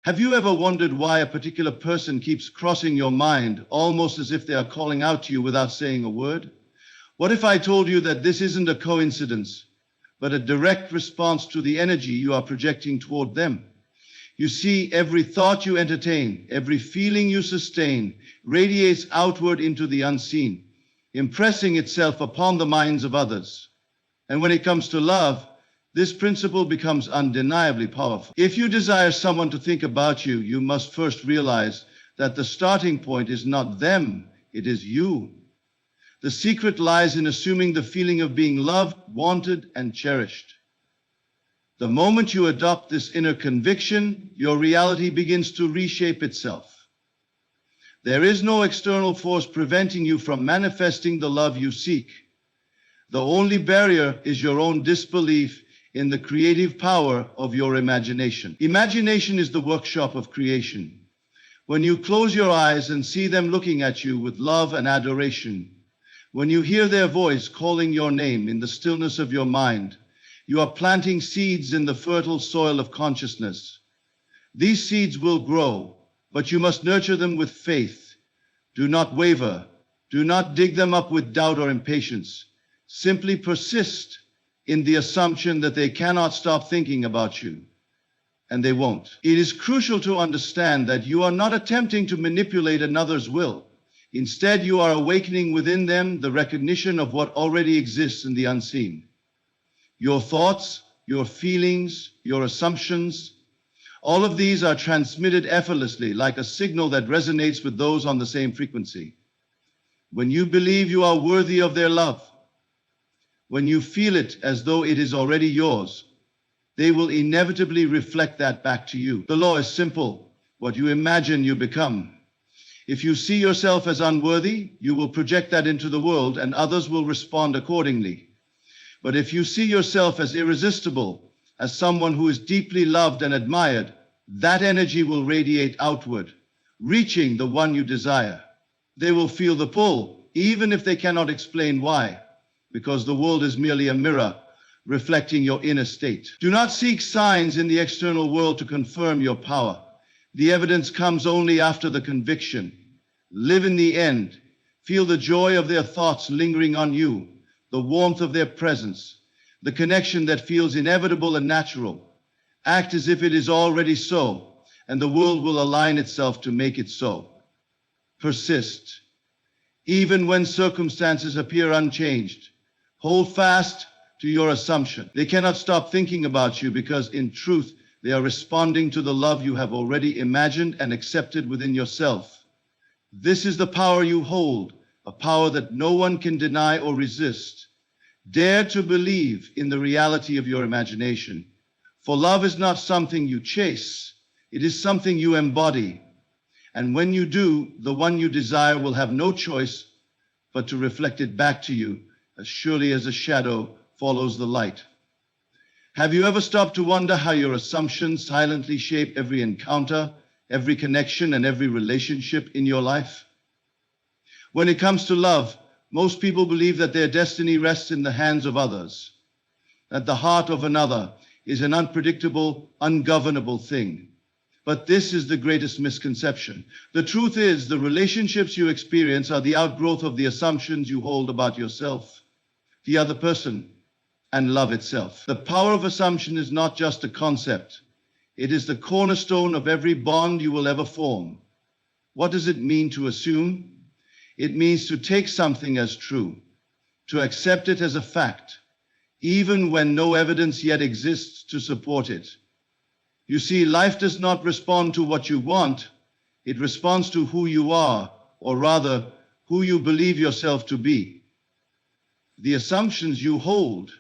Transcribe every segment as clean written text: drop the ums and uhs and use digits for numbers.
Have you ever wondered why a particular person keeps crossing your mind, almost as if they are calling out to you without saying a word? What if I told you that this isn't a coincidence, but a direct response to the energy you are projecting toward them? You see, every thought you entertain, every feeling you sustain, radiates outward into the unseen, impressing itself upon the minds of others. And when it comes to love, this principle becomes undeniably powerful. If you desire someone to think about you, you must first realize that the starting point is not them, it is you. The secret lies in assuming the feeling of being loved, wanted, and cherished. The moment you adopt this inner conviction, your reality begins to reshape itself. There is no external force preventing you from manifesting the love you seek. The only barrier is your own disbelief in the creative power of your imagination. Imagination is the workshop of creation. When you close your eyes and see them looking at you with love and adoration, when you hear their voice calling your name in the stillness of your mind, you are planting seeds in the fertile soil of consciousness. These seeds will grow, but you must nurture them with faith. Do not waver. Do not dig them up with doubt or impatience. Simply persist in the assumption that they cannot stop thinking about you, and they won't. It is crucial to understand that you are not attempting to manipulate another's will. Instead, you are awakening within them the recognition of what already exists in the unseen. Your thoughts, your feelings, your assumptions, all of these are transmitted effortlessly like a signal that resonates with those on the same frequency. When you believe you are worthy of their love, when you feel it as though it is already yours, they will inevitably reflect that back to you. The law is simple. What you imagine, you become. If you see yourself as unworthy, you will project that into the world and others will respond accordingly. But if you see yourself as irresistible, as someone who is deeply loved and admired, that energy will radiate outward, reaching the one you desire. They will feel the pull, even if they cannot explain why, because the world is merely a mirror reflecting your inner state. Do not seek signs in the external world to confirm your power. The evidence comes only after the conviction. Live in the end. Feel the joy of their thoughts lingering on you, the warmth of their presence, the connection that feels inevitable and natural. Act as if it is already so, and the world will align itself to make it so. Persist. Even when circumstances appear unchanged, hold fast to your assumption. They cannot stop thinking about you because, in truth, they are responding to the love you have already imagined and accepted within yourself. This is the power you hold, a power that no one can deny or resist. Dare to believe in the reality of your imagination. For love is not something you chase, it is something you embody. And when you do, the one you desire will have no choice but to reflect it back to you, as surely as a shadow follows the light. Have you ever stopped to wonder how your assumptions silently shape every encounter, every connection, and every relationship in your life? When it comes to love, most people believe that their destiny rests in the hands of others, that the heart of another is an unpredictable, ungovernable thing. But this is the greatest misconception. The truth is, the relationships you experience are the outgrowth of the assumptions you hold about yourself, the other person, and love itself. The power of assumption is not just a concept. It is the cornerstone of every bond you will ever form. What does it mean to assume? It means to take something as true, to accept it as a fact, even when no evidence yet exists to support it. You see, life does not respond to what you want, it responds to who you are, or rather, who you believe yourself to be. The assumptions you hold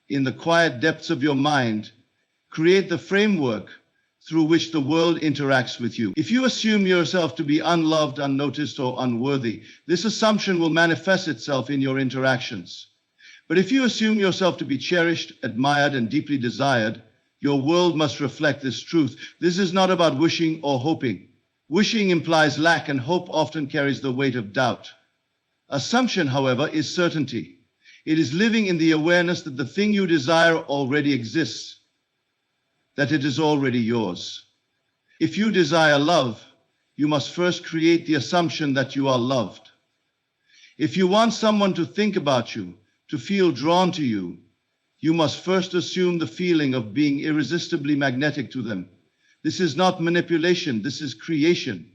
in the quiet depths of your mind create the framework through which the world interacts with you. If you assume yourself to be unloved, unnoticed, or unworthy, this assumption will manifest itself in your interactions. But if you assume yourself to be cherished, admired, and deeply desired, your world must reflect this truth. This is not about wishing or hoping. Wishing implies lack, and hope often carries the weight of doubt. Assumption, however, is certainty. It is living in the awareness that the thing you desire already exists, that it is already yours. If you desire love, you must first create the assumption that you are loved. If you want someone to think about you, to feel drawn to you, you must first assume the feeling of being irresistibly magnetic to them. This is not manipulation, this is creation.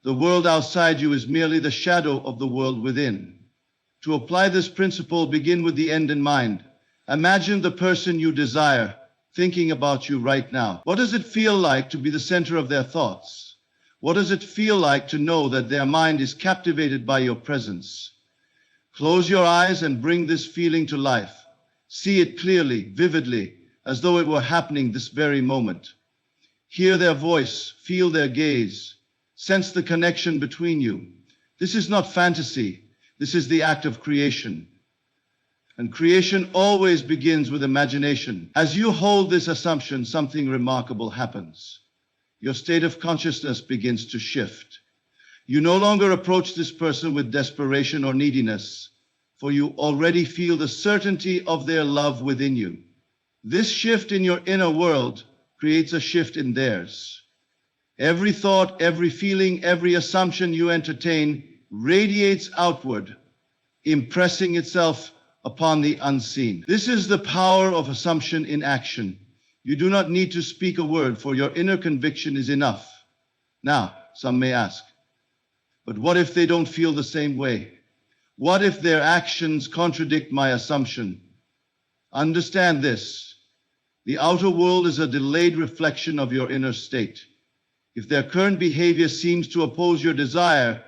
The world outside you is merely the shadow of the world within. To apply this principle, begin with the end in mind. Imagine the person you desire thinking about you right now. What does it feel like to be the center of their thoughts? What does it feel like to know that their mind is captivated by your presence? Close your eyes and bring this feeling to life. See it clearly, vividly, as though it were happening this very moment. Hear their voice, feel their gaze, sense the connection between you. This is not fantasy, this is the act of creation. And creation always begins with imagination. As you hold this assumption, something remarkable happens. Your state of consciousness begins to shift. You no longer approach this person with desperation or neediness, for you already feel the certainty of their love within you. This shift in your inner world creates a shift in theirs. Every thought, every feeling, every assumption you entertain radiates outward, impressing itself upon the unseen. This is the power of assumption in action. You do not need to speak a word, for your inner conviction is enough. Now, some may ask, but what if they don't feel the same way? What if their actions contradict my assumption? Understand this. The outer world is a delayed reflection of your inner state. If their current behavior seems to oppose your desire,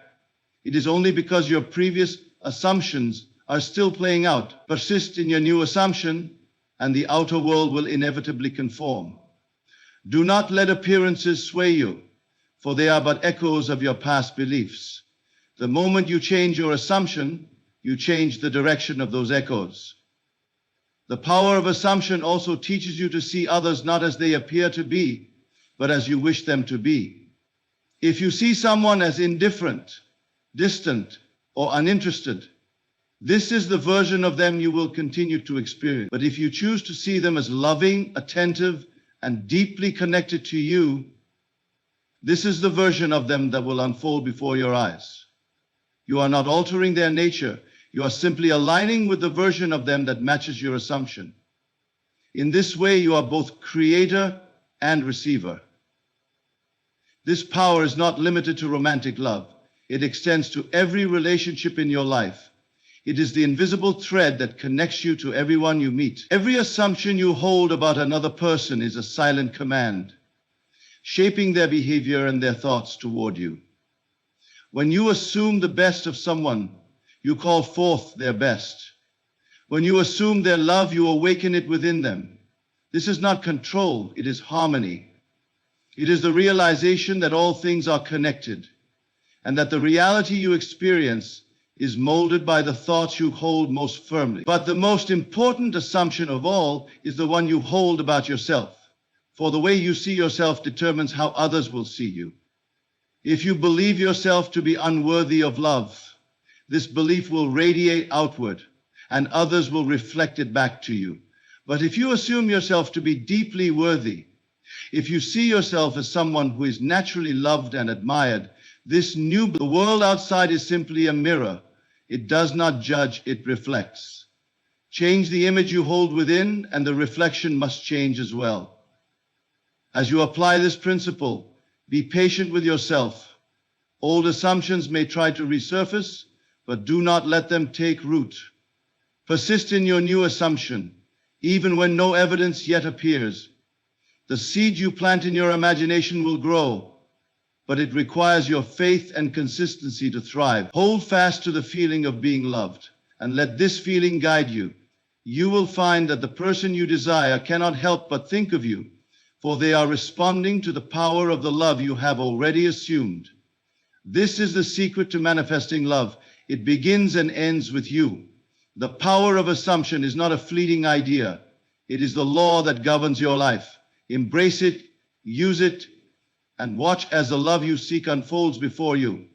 it is only because your previous assumptions are still playing out. Persist in your new assumption, and the outer world will inevitably conform. Do not let appearances sway you, for they are but echoes of your past beliefs. The moment you change your assumption, you change the direction of those echoes. The power of assumption also teaches you to see others not as they appear to be, but as you wish them to be. If you see someone as indifferent, distant, or uninterested, this is the version of them you will continue to experience. But if you choose to see them as loving, attentive, and deeply connected to you, this is the version of them that will unfold before your eyes. You are not altering their nature. You are simply aligning with the version of them that matches your assumption. In this way, you are both creator and receiver. This power is not limited to romantic love. It extends to every relationship in your life. It is the invisible thread that connects you to everyone you meet. Every assumption you hold about another person is a silent command, shaping their behavior and their thoughts toward you. When you assume the best of someone, you call forth their best. When you assume their love, you awaken it within them. This is not control, it is harmony. It is the realization that all things are connected, and that the reality you experience is molded by the thoughts you hold most firmly. But the most important assumption of all is the one you hold about yourself, for the way you see yourself determines how others will see you. If you believe yourself to be unworthy of love, this belief will radiate outward, and others will reflect it back to you. But if you assume yourself to be deeply worthy, if you see yourself as someone who is naturally loved and admired, the world outside is simply a mirror. It does not judge, it reflects. Change the image you hold within, and the reflection must change as well. As you apply this principle, be patient with yourself. Old assumptions may try to resurface, but do not let them take root. Persist in your new assumption, even when no evidence yet appears. The seed you plant in your imagination will grow, but it requires your faith and consistency to thrive. Hold fast to the feeling of being loved, and let this feeling guide you. You will find that the person you desire cannot help but think of you, for they are responding to the power of the love you have already assumed. This is the secret to manifesting love. It begins and ends with you. The power of assumption is not a fleeting idea. It is the law that governs your life. Embrace it, use it, and watch as the love you seek unfolds before you,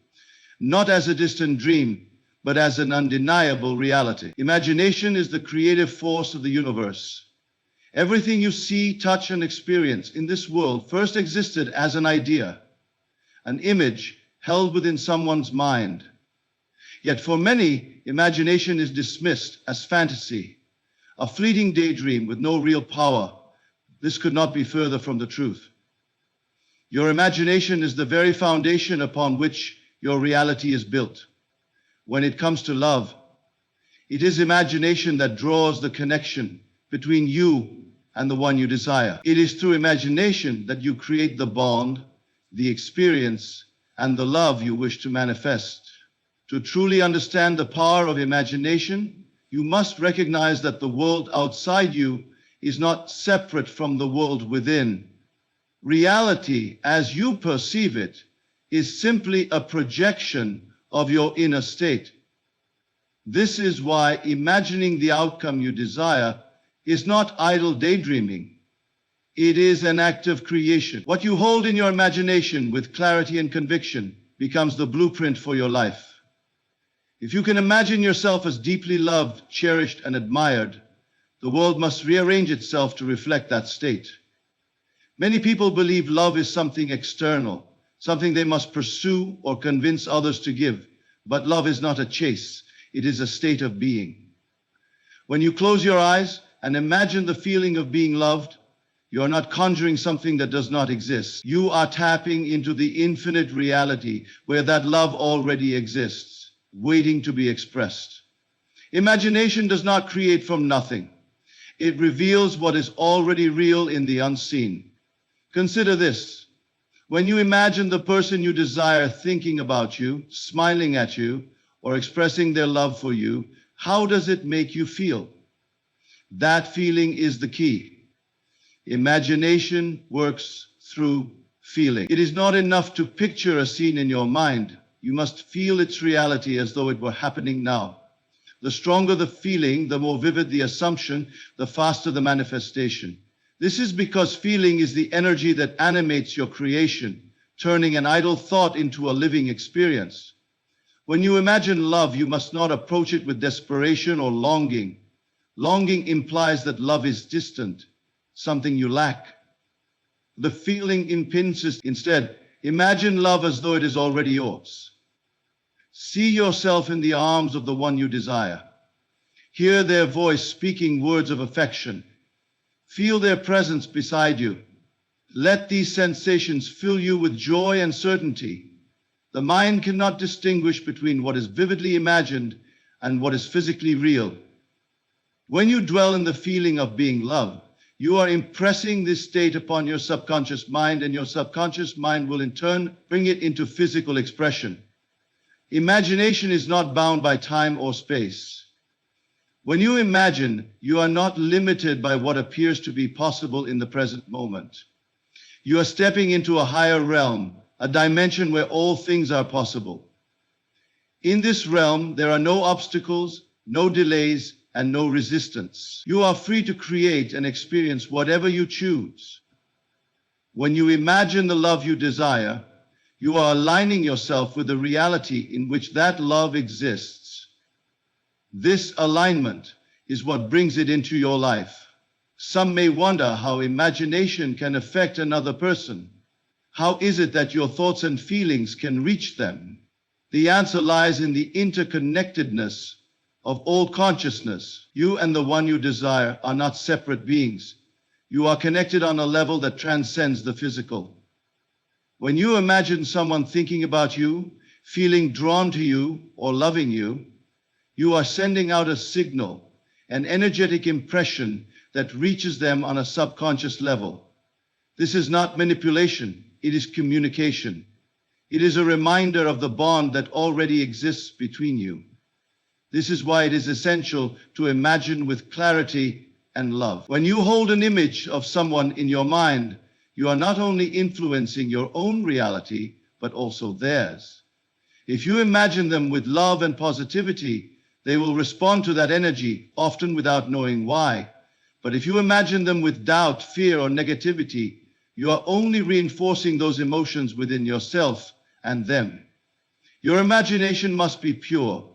not as a distant dream, but as an undeniable reality. Imagination is the creative force of the universe. Everything you see, touch, and experience in this world first existed as an idea, an image held within someone's mind. Yet for many, imagination is dismissed as fantasy, a fleeting daydream with no real power. This could not be further from the truth. Your imagination is the very foundation upon which your reality is built. When it comes to love, it is imagination that draws the connection between you and the one you desire. It is through imagination that you create the bond, the experience, and the love you wish to manifest. To truly understand the power of imagination, you must recognize that the world outside you is not separate from the world within. Reality, as you perceive it, is simply a projection of your inner state. This is why imagining the outcome you desire is not idle daydreaming. It is an act of creation. What you hold in your imagination with clarity and conviction becomes the blueprint for your life. If you can imagine yourself as deeply loved, cherished, and admired, the world must rearrange itself to reflect that state. Many people believe love is something external, something they must pursue or convince others to give. But love is not a chase, it is a state of being. When you close your eyes and imagine the feeling of being loved, you are not conjuring something that does not exist. You are tapping into the infinite reality where that love already exists, waiting to be expressed. Imagination does not create from nothing. It reveals what is already real in the unseen. Consider this. When you imagine the person you desire thinking about you, smiling at you, or expressing their love for you, how does it make you feel? That feeling is the key. Imagination works through feeling. It is not enough to picture a scene in your mind. You must feel its reality as though it were happening now. The stronger the feeling, the more vivid the assumption, the faster the manifestation. This is because feeling is the energy that animates your creation, turning an idle thought into a living experience. When you imagine love, you must not approach it with desperation or longing. Longing implies that love is distant, something you lack. The feeling impinges. Instead, imagine love as though it is already yours. See yourself in the arms of the one you desire. Hear their voice speaking words of affection. Feel their presence beside you. Let these sensations fill you with joy and certainty. The mind cannot distinguish between what is vividly imagined and what is physically real. When you dwell in the feeling of being loved, you are impressing this state upon your subconscious mind, and your subconscious mind will in turn bring it into physical expression. Imagination is not bound by time or space. When you imagine, you are not limited by what appears to be possible in the present moment. You are stepping into a higher realm, a dimension where all things are possible. In this realm, there are no obstacles, no delays, and no resistance. You are free to create and experience whatever you choose. When you imagine the love you desire, you are aligning yourself with the reality in which that love exists. This alignment is what brings it into your life. Some may wonder how imagination can affect another person. How is it that your thoughts and feelings can reach them? The answer lies in the interconnectedness of all consciousness. You and the one you desire are not separate beings. You are connected on a level that transcends the physical. When you imagine someone thinking about you, feeling drawn to you, or loving you, you are sending out a signal, an energetic impression that reaches them on a subconscious level. This is not manipulation, it is communication. It is a reminder of the bond that already exists between you. This is why it is essential to imagine with clarity and love. When you hold an image of someone in your mind, you are not only influencing your own reality, but also theirs. If you imagine them with love and positivity, they will respond to that energy, often without knowing why. But if you imagine them with doubt, fear, or negativity, you are only reinforcing those emotions within yourself and them. Your imagination must be pure,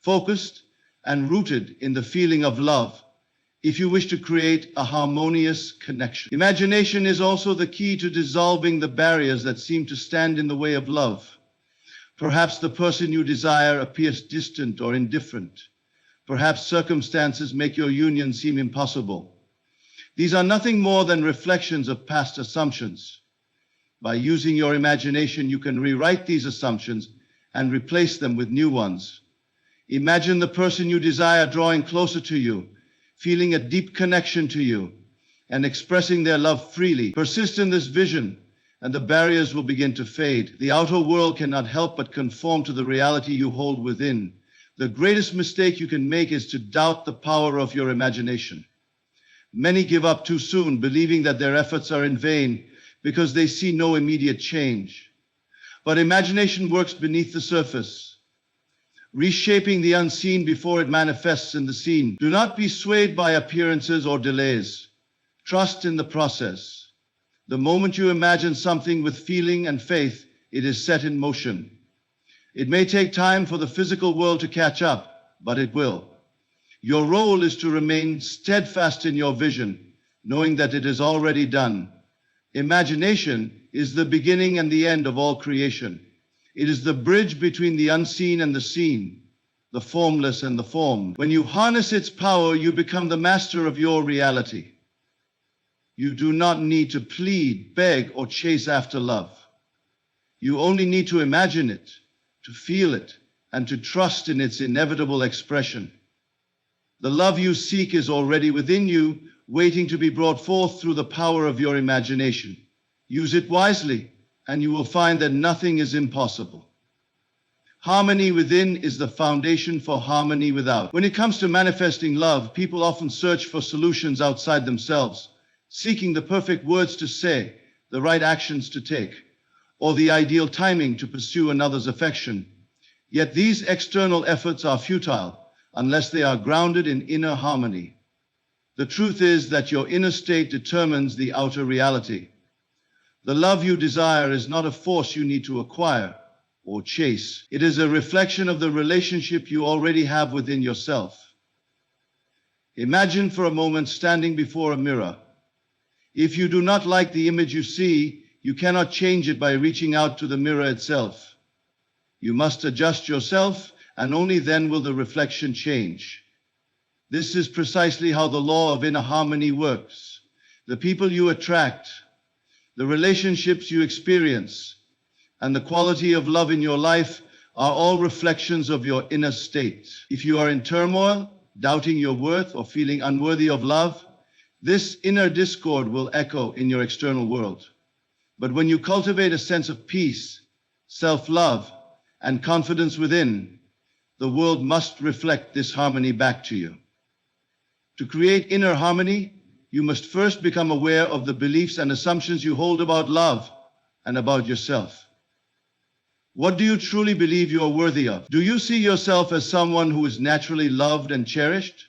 focused, and rooted in the feeling of love. if you wish to create a harmonious connection. Imagination is also the key to dissolving the barriers that seem to stand in the way of love. Perhaps the person you desire appears distant or indifferent. Perhaps circumstances make your union seem impossible. These are nothing more than reflections of past assumptions. By using your imagination, you can rewrite these assumptions and replace them with new ones. Imagine the person you desire drawing closer to you, feeling a deep connection to you, and expressing their love freely. Persist in this vision, and the barriers will begin to fade. The outer world cannot help but conform to the reality you hold within. The greatest mistake you can make is to doubt the power of your imagination. Many give up too soon, believing that their efforts are in vain because they see no immediate change. But imagination works beneath the surface, reshaping the unseen before it manifests in the seen. Do not be swayed by appearances or delays. Trust in the process. The moment you imagine something with feeling and faith, it is set in motion. It may take time for the physical world to catch up, but it will. Your role is to remain steadfast in your vision, knowing that it is already done. Imagination is the beginning and the end of all creation. It is the bridge between the unseen and the seen, the formless and the formed. When you harness its power, you become the master of your reality. You do not need to plead, beg, or chase after love. You only need to imagine it, to feel it, and to trust in its inevitable expression. The love you seek is already within you, waiting to be brought forth through the power of your imagination. Use it wisely, and you will find that nothing is impossible. Harmony within is the foundation for harmony without. When it comes to manifesting love, people often search for solutions outside themselves, seeking the perfect words to say, the right actions to take, or the ideal timing to pursue another's affection. Yet these external efforts are futile unless they are grounded in inner harmony. The truth is that your inner state determines the outer reality. The love you desire is not a force you need to acquire or chase. It is a reflection of the relationship you already have within yourself. Imagine for a moment standing before a mirror. If you do not like the image you see, you cannot change it by reaching out to the mirror itself. You must adjust yourself, and only then will the reflection change. This is precisely how the law of inner harmony works. The people you attract, the relationships you experience, and the quality of love in your life are all reflections of your inner state. If you are in turmoil, doubting your worth, or feeling unworthy of love, this inner discord will echo in your external world. But when you cultivate a sense of peace, self-love, and confidence within, the world must reflect this harmony back to you. To create inner harmony, you must first become aware of the beliefs and assumptions you hold about love and about yourself. What do you truly believe you are worthy of? Do you see yourself as someone who is naturally loved and cherished?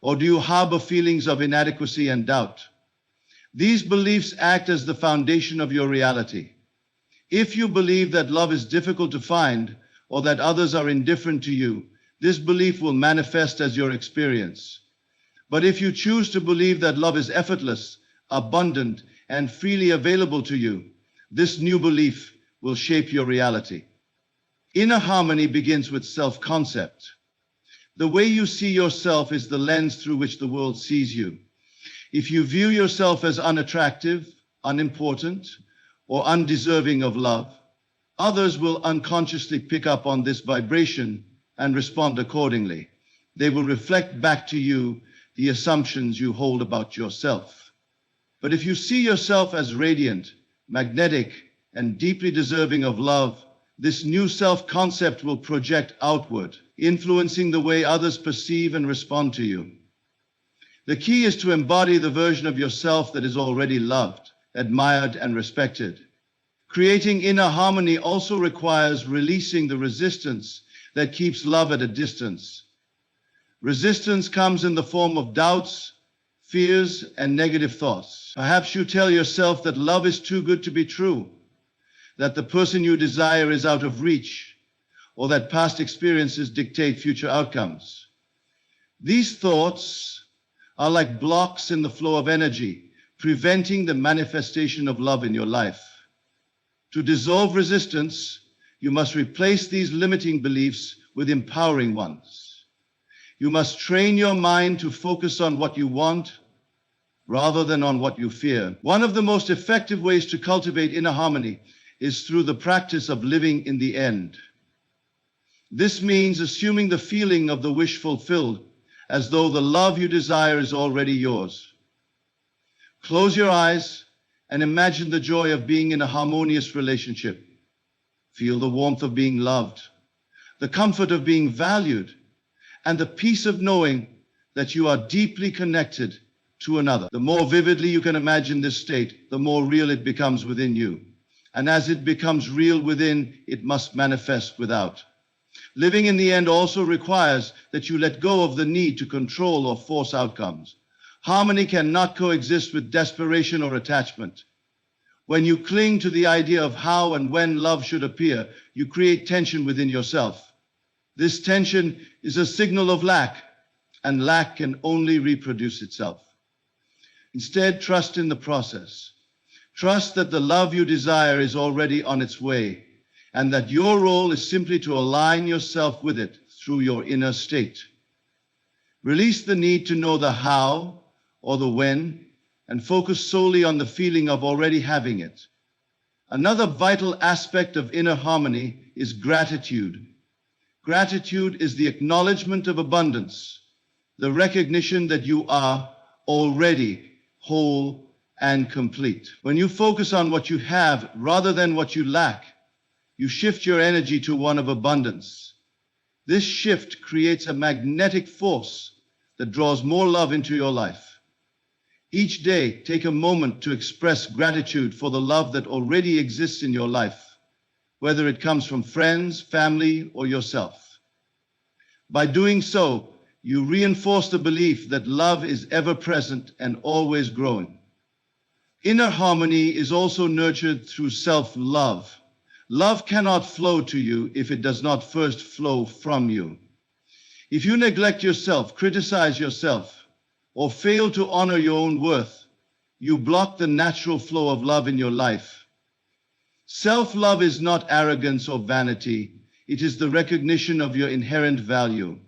Or do you harbor feelings of inadequacy and doubt? These beliefs act as the foundation of your reality. If you believe that love is difficult to find, or that others are indifferent to you, this belief will manifest as your experience. But if you choose to believe that love is effortless, abundant, and freely available to you, this new belief will shape your reality. Inner harmony begins with self-concept. The way you see yourself is the lens through which the world sees you. If you view yourself as unattractive, unimportant, or undeserving of love, others will unconsciously pick up on this vibration and respond accordingly. They will reflect back to you the assumptions you hold about yourself. But if you see yourself as radiant, magnetic, and deeply deserving of love, this new self-concept will project outward, influencing the way others perceive and respond to you. The key is to embody the version of yourself that is already loved, admired, and respected. Creating inner harmony also requires releasing the resistance that keeps love at a distance. Resistance comes in the form of doubts, fears, and negative thoughts. Perhaps you tell yourself that love is too good to be true, that the person you desire is out of reach, or that past experiences dictate future outcomes. These thoughts are like blocks in the flow of energy, preventing the manifestation of love in your life. To dissolve resistance, you must replace these limiting beliefs with empowering ones. You must train your mind to focus on what you want rather than on what you fear. One of the most effective ways to cultivate inner harmony is through the practice of living in the end. This means assuming the feeling of the wish fulfilled as though the love you desire is already yours. Close your eyes and imagine the joy of being in a harmonious relationship. Feel the warmth of being loved, the comfort of being valued, and the peace of knowing that you are deeply connected to another. The more vividly you can imagine this state, the more real it becomes within you. And as it becomes real within, it must manifest without. Living in the end also requires that you let go of the need to control or force outcomes. Harmony cannot coexist with desperation or attachment. When you cling to the idea of how and when love should appear, you create tension within yourself. This tension is a signal of lack, and lack can only reproduce itself. Instead, trust in the process. Trust that the love you desire is already on its way, and that your role is simply to align yourself with it through your inner state. Release the need to know the how or the when, and focus solely on the feeling of already having it. Another vital aspect of inner harmony is gratitude. Gratitude is the acknowledgement of abundance, the recognition that you are already whole and complete. When you focus on what you have rather than what you lack, you shift your energy to one of abundance. This shift creates a magnetic force that draws more love into your life. Each day, take a moment to express gratitude for the love that already exists in your life, whether it comes from friends, family, or yourself. By doing so, you reinforce the belief that love is ever present and always growing. Inner harmony is also nurtured through self-love. Love cannot flow to you if it does not first flow from you. If you neglect yourself, criticize yourself, or fail to honor your own worth, you block the natural flow of love in your life. Self-love is not arrogance or vanity. It is the recognition of your inherent value.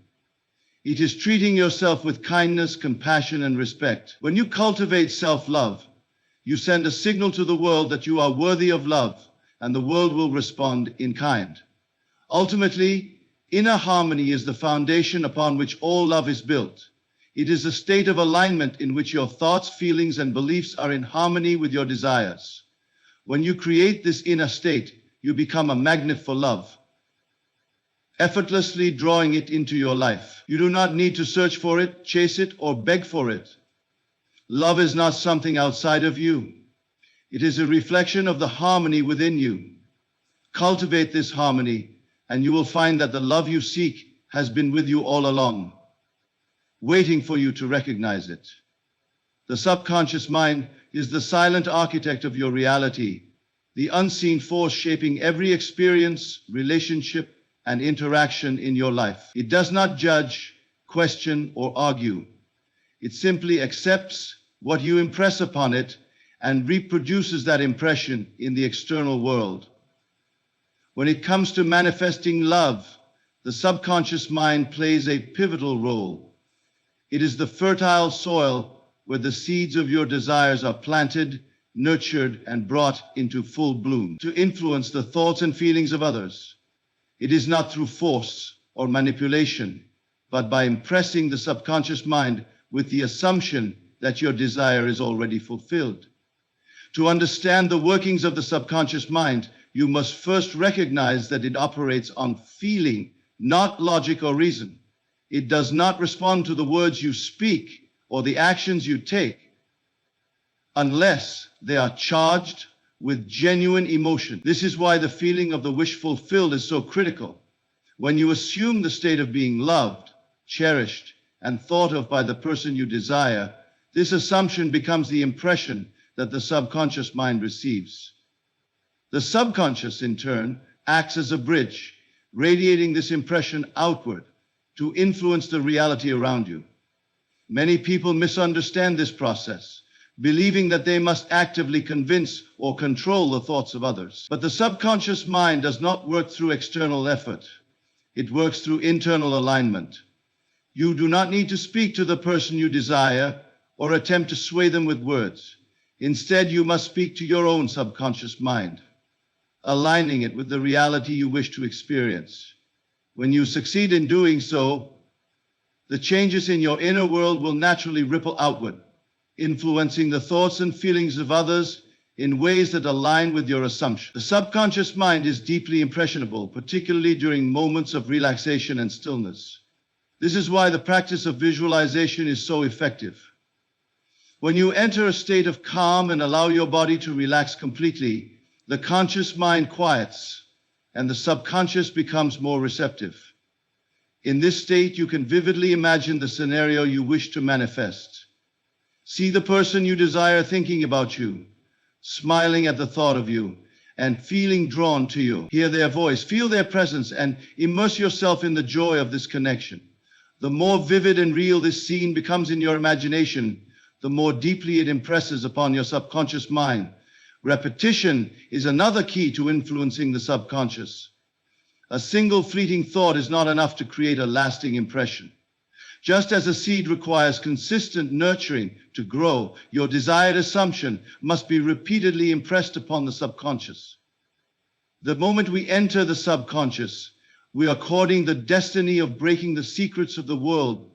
It is treating yourself with kindness, compassion, and respect. When you cultivate self-love, you send a signal to the world that you are worthy of love, and the world will respond in kind. Ultimately, inner harmony is the foundation upon which all love is built. It is a state of alignment in which your thoughts, feelings, and beliefs are in harmony with your desires. When you create this inner state, you become a magnet for love, effortlessly drawing it into your life. You do not need to search for it, chase it, or beg for it. Love is not something outside of you. It is a reflection of the harmony within you. Cultivate this harmony, and you will find that the love you seek has been with you all along, waiting for you to recognize it. The subconscious mind is the silent architect of your reality, the unseen force shaping every experience, relationship, and interaction in your life. It does not judge, question, or argue. It simply accepts what you impress upon it and reproduces that impression in the external world. When it comes to manifesting love, the subconscious mind plays a pivotal role. It is the fertile soil where the seeds of your desires are planted, nurtured, and brought into full bloom to influence the thoughts and feelings of others. It is not through force or manipulation, but by impressing the subconscious mind with the assumption that your desire is already fulfilled. To understand the workings of the subconscious mind, you must first recognize that it operates on feeling, not logic or reason. It does not respond to the words you speak or the actions you take unless they are charged with genuine emotion. This is why the feeling of the wish fulfilled is so critical. When you assume the state of being loved, cherished, and thought of by the person you desire, this assumption becomes the impression that the subconscious mind receives. The subconscious, in turn, acts as a bridge, radiating this impression outward to influence the reality around you. Many people misunderstand this process, believing that they must actively convince or control the thoughts of others. But the subconscious mind does not work through external effort. It works through internal alignment. You do not need to speak to the person you desire or attempt to sway them with words. Instead, you must speak to your own subconscious mind, aligning it with the reality you wish to experience. When you succeed in doing so, the changes in your inner world will naturally ripple outward, influencing the thoughts and feelings of others in ways that align with your assumptions. The subconscious mind is deeply impressionable, particularly during moments of relaxation and stillness. This is why the practice of visualization is so effective. When you enter a state of calm and allow your body to relax completely, the conscious mind quiets and the subconscious becomes more receptive. In this state, you can vividly imagine the scenario you wish to manifest. See the person you desire thinking about you, smiling at the thought of you, and feeling drawn to you. Hear their voice, feel their presence, and immerse yourself in the joy of this connection. The more vivid and real this scene becomes in your imagination, the more deeply it impresses upon your subconscious mind. Repetition is another key to influencing the subconscious. A single fleeting thought is not enough to create a lasting impression. Just as a seed requires consistent nurturing to grow, your desired assumption must be repeatedly impressed upon the subconscious. The moment we enter the subconscious, we are courting the destiny of breaking the secrets of the world.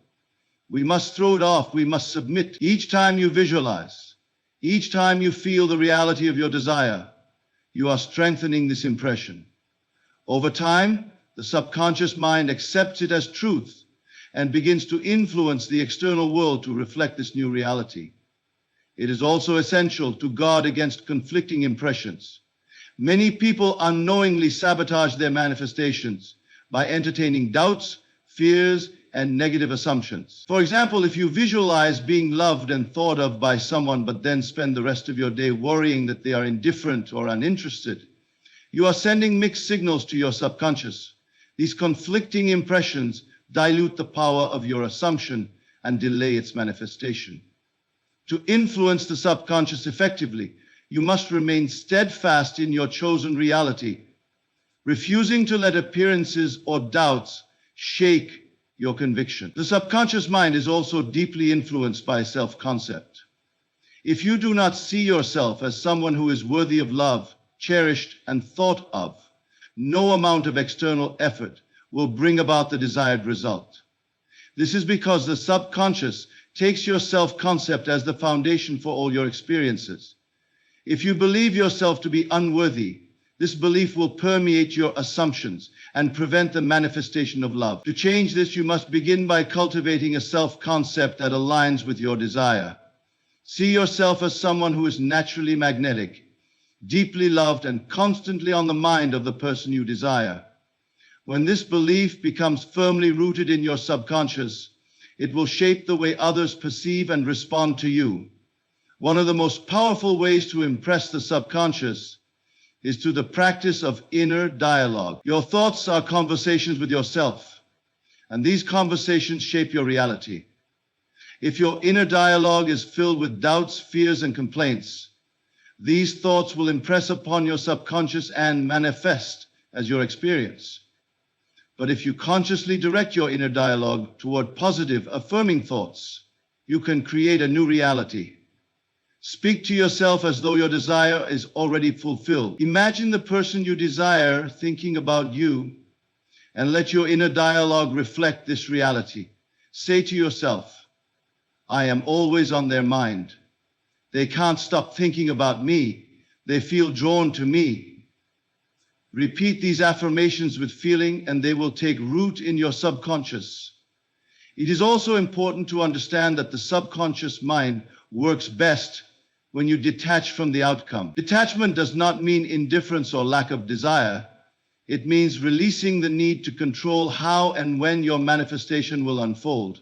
We must throw it off. We must submit. Each time you visualize, each time you feel the reality of your desire, you are strengthening this impression. Over time, the subconscious mind accepts it as truth and begins to influence the external world to reflect this new reality. It is also essential to guard against conflicting impressions. Many people unknowingly sabotage their manifestations by entertaining doubts, fears, and negative assumptions. For example, if you visualize being loved and thought of by someone, but then spend the rest of your day worrying that they are indifferent or uninterested, you are sending mixed signals to your subconscious. These conflicting impressions dilute the power of your assumption and delay its manifestation. To influence the subconscious effectively, you must remain steadfast in your chosen reality, refusing to let appearances or doubts shake your conviction. The subconscious mind is also deeply influenced by self-concept. If you do not see yourself as someone who is worthy of love, cherished, and thought of, no amount of external effort will bring about the desired result. This is because the subconscious takes your self-concept as the foundation for all your experiences. If you believe yourself to be unworthy, this belief will permeate your assumptions and prevent the manifestation of love. To change this, you must begin by cultivating a self-concept that aligns with your desire. See yourself as someone who is naturally magnetic, deeply loved, and constantly on the mind of the person you desire. When this belief becomes firmly rooted in your subconscious, it will shape the way others perceive and respond to you. One of the most powerful ways to impress the subconscious is through the practice of inner dialogue. Your thoughts are conversations with yourself, and these conversations shape your reality. If your inner dialogue is filled with doubts, fears, and complaints, these thoughts will impress upon your subconscious and manifest as your experience. But if you consciously direct your inner dialogue toward positive, affirming thoughts, you can create a new reality. Speak to yourself as though your desire is already fulfilled. Imagine the person you desire thinking about you, and let your inner dialogue reflect this reality. Say to yourself, I am always on their mind. They can't stop thinking about me. They feel drawn to me. Repeat these affirmations with feeling, and they will take root in your subconscious. It is also important to understand that the subconscious mind works best when you detach from the outcome. Detachment does not mean indifference or lack of desire. It means releasing the need to control how and when your manifestation will unfold.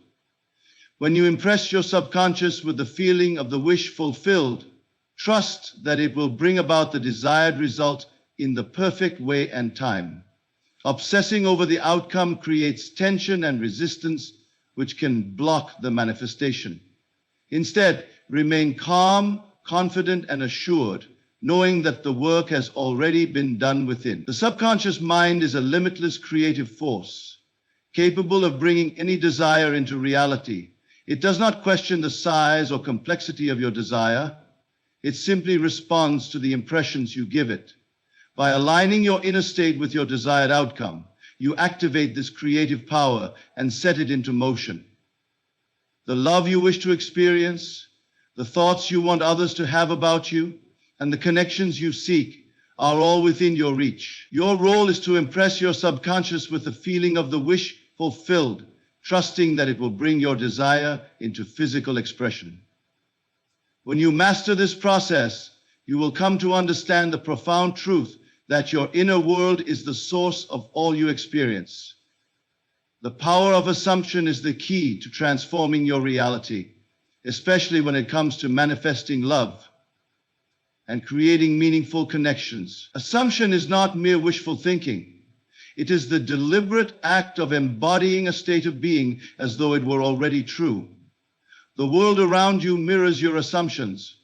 When you impress your subconscious with the feeling of the wish fulfilled, trust that it will bring about the desired result in the perfect way and time. Obsessing over the outcome creates tension and resistance, which can block the manifestation. Instead, remain calm, confident, and assured, knowing that the work has already been done within. The subconscious mind is a limitless creative force, capable of bringing any desire into reality. It does not question the size or complexity of your desire. It simply responds to the impressions you give it. By aligning your inner state with your desired outcome, you activate this creative power and set it into motion. The love you wish to experience, the thoughts you want others to have about you, and the connections you seek are all within your reach. Your role is to impress your subconscious with the feeling of the wish fulfilled, trusting that it will bring your desire into physical expression. When you master this process, you will come to understand the profound truth that your inner world is the source of all you experience. The power of assumption is the key to transforming your reality, especially when it comes to manifesting love and creating meaningful connections. Assumption is not mere wishful thinking. It is the deliberate act of embodying a state of being as though it were already true. The world around you mirrors your assumptions,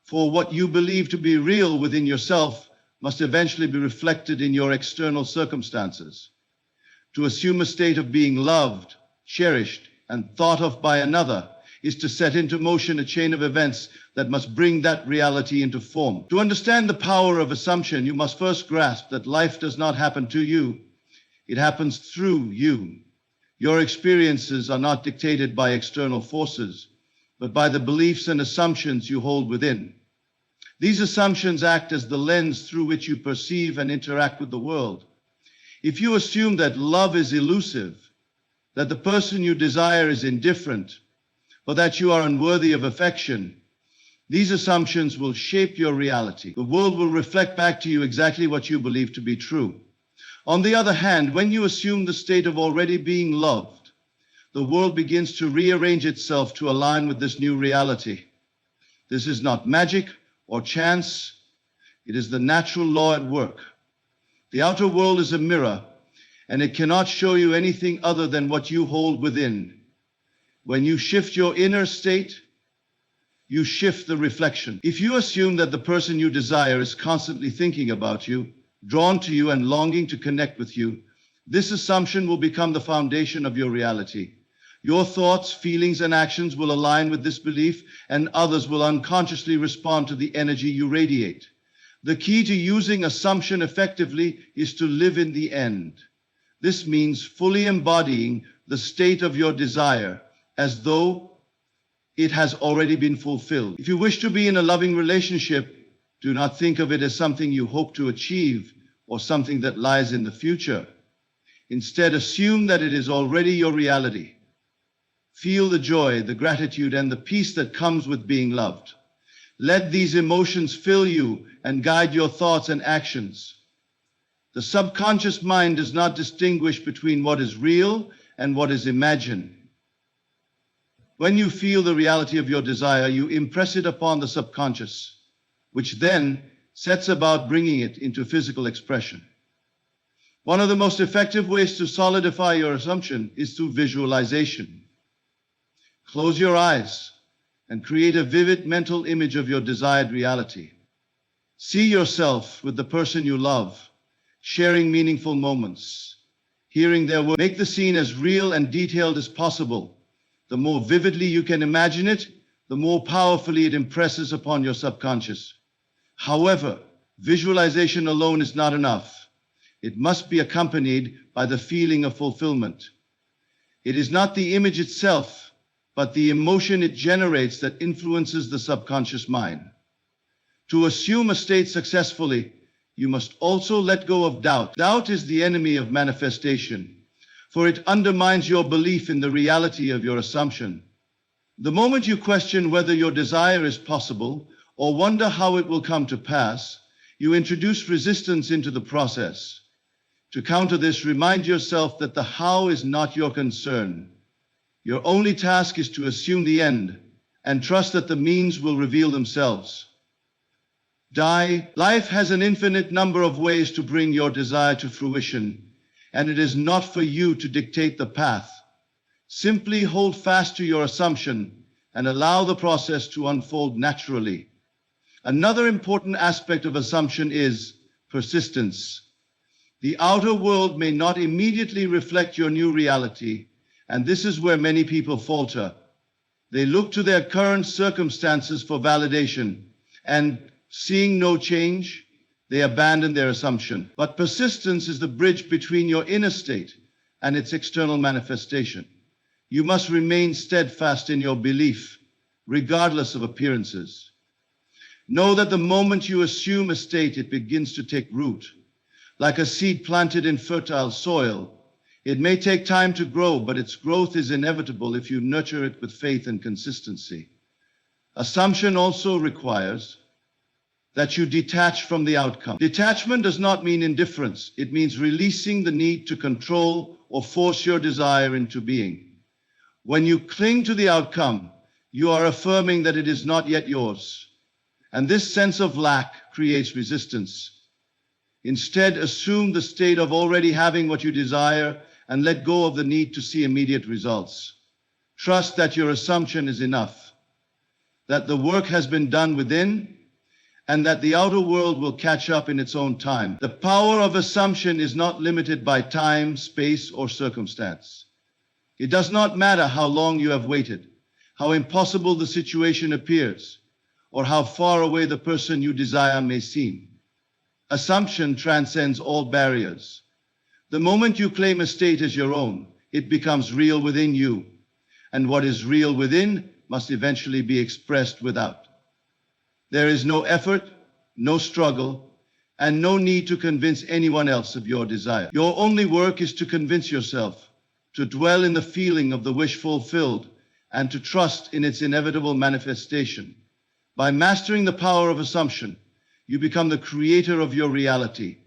for what you believe to be real within yourself must eventually be reflected in your external circumstances. To assume a state of being loved, cherished, and thought of by another is to set into motion a chain of events that must bring that reality into form. To understand the power of assumption, you must first grasp that life does not happen to you. It happens through you. Your experiences are not dictated by external forces, but by the beliefs and assumptions you hold within. These assumptions act as the lens through which you perceive and interact with the world. If you assume that love is elusive, that the person you desire is indifferent, or that you are unworthy of affection, these assumptions will shape your reality. The world will reflect back to you exactly what you believe to be true. On the other hand, when you assume the state of already being loved, the world begins to rearrange itself to align with this new reality. This is not magic or chance. It is the natural law at work. The outer world is a mirror, and it cannot show you anything other than what you hold within. When you shift your inner state, you shift the reflection. If you assume that the person you desire is constantly thinking about you, drawn to you, and longing to connect with you, this assumption will become the foundation of your reality. Your thoughts, feelings, and actions will align with this belief, and others will unconsciously respond to the energy you radiate. The key to using assumption effectively is to live in the end. This means fully embodying the state of your desire as though it has already been fulfilled. If you wish to be in a loving relationship, do not think of it as something you hope to achieve or something that lies in the future. Instead, assume that it is already your reality. Feel the joy, the gratitude, and the peace that comes with being loved. Let these emotions fill you and guide your thoughts and actions. The subconscious mind does not distinguish between what is real and what is imagined. When you feel the reality of your desire, you impress it upon the subconscious, which then sets about bringing it into physical expression. One of the most effective ways to solidify your assumption is through visualization. Close your eyes and create a vivid mental image of your desired reality. See yourself with the person you love, sharing meaningful moments, hearing their words. Make the scene as real and detailed as possible. The more vividly you can imagine it, the more powerfully it impresses upon your subconscious. However, visualization alone is not enough. It must be accompanied by the feeling of fulfillment. It is not the image itself, but the emotion it generates that influences the subconscious mind. To assume a state successfully, you must also let go of doubt. Doubt is the enemy of manifestation, for it undermines your belief in the reality of your assumption. The moment you question whether your desire is possible or wonder how it will come to pass, you introduce resistance into the process. To counter this, remind yourself that the how is not your concern. Your only task is to assume the end and trust that the means will reveal themselves. Life has an infinite number of ways to bring your desire to fruition, and it is not for you to dictate the path. Simply hold fast to your assumption and allow the process to unfold naturally. Another important aspect of assumption is persistence. The outer world may not immediately reflect your new reality, and this is where many people falter. They look to their current circumstances for validation, and seeing no change, they abandon their assumption. But persistence is the bridge between your inner state and its external manifestation. You must remain steadfast in your belief, regardless of appearances. Know that the moment you assume a state, it begins to take root. Like a seed planted in fertile soil, it may take time to grow, but its growth is inevitable if you nurture it with faith and consistency. Assumption also requires that you detach from the outcome. Detachment does not mean indifference. It means releasing the need to control or force your desire into being. When you cling to the outcome, you are affirming that it is not yet yours. And this sense of lack creates resistance. Instead, assume the state of already having what you desire and let go of the need to see immediate results. Trust that your assumption is enough, that the work has been done within, and that the outer world will catch up in its own time. The power of assumption is not limited by time, space, or circumstance. It does not matter how long you have waited, how impossible the situation appears, or how far away the person you desire may seem. Assumption transcends all barriers. The moment you claim a state as your own, it becomes real within you, and what is real within must eventually be expressed without. There is no effort, no struggle, and no need to convince anyone else of your desire. Your only work is to convince yourself, to dwell in the feeling of the wish fulfilled, and to trust in its inevitable manifestation. By mastering the power of assumption, you become the creator of your reality.